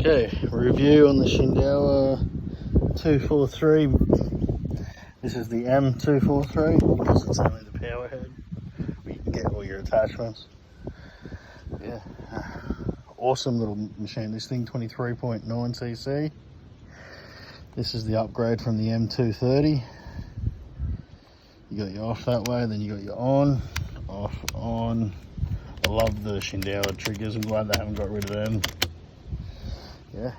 Okay, review on the SHINDAIWA 243. This is the m243 because it's only the power head. You can get all your attachments. Yeah, awesome little machine. This thing 23.9cc. This is the upgrade from the m230. You got your off that way, then you got your on, off, on. I love the SHINDAIWA triggers. I'm glad they haven't got rid of them. Yeah,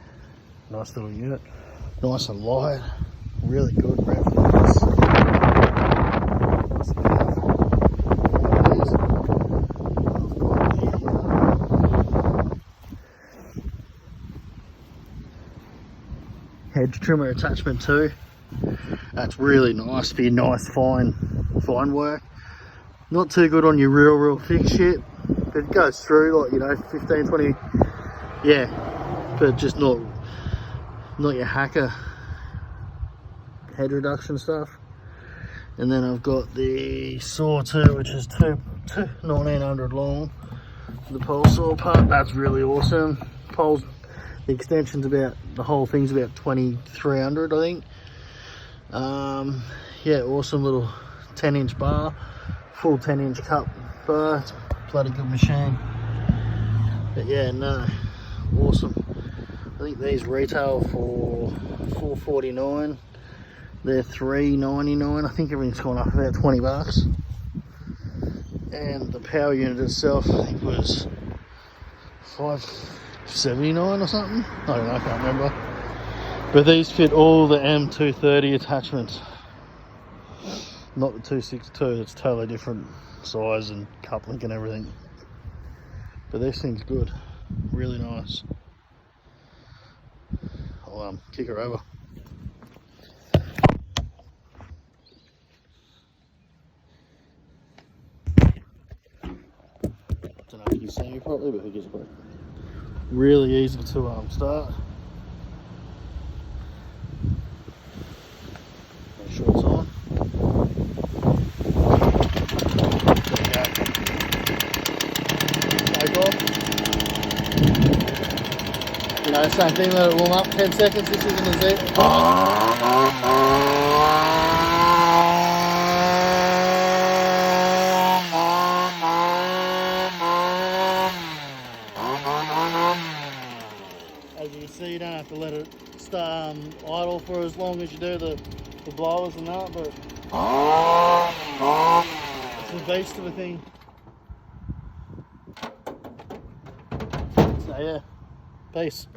nice little unit, nice and light, really good reference. Hedge trimmer attachment too. That's really nice for your nice fine work. Not too good on your real thick shit, but it goes through, like, you know, 15, 20, yeah. But just not your hacker head reduction stuff. And then I've got the saw too, which is 1900 long. The pole saw part, that's really awesome. Poles, the extension's about, the whole thing's about 2300, I think. Yeah, awesome little 10-inch bar, full 10-inch cup bar. It's a bloody good machine. But yeah, no, awesome. I think these retail for $4.49. They're $3.99. I think everything's gone up about 20 bucks. And the power unit itself, I think, was $5.79 or something. I don't know, I can't remember. But these fit all the m230 attachments. Not the 262. It's totally different size and coupling and everything. But this thing's good. Really nice. I'll kick her over. Don't know if you can see me properly, but who gives a fuck. Really easy to start. Make sure it's on. There you go. Take off. You know, same thing, let it warm up 10 seconds. This isn't a Z. As you can see, you don't have to let it stay idle for as long as you do the blowers and that, but it's a beast of a thing. So yeah, peace.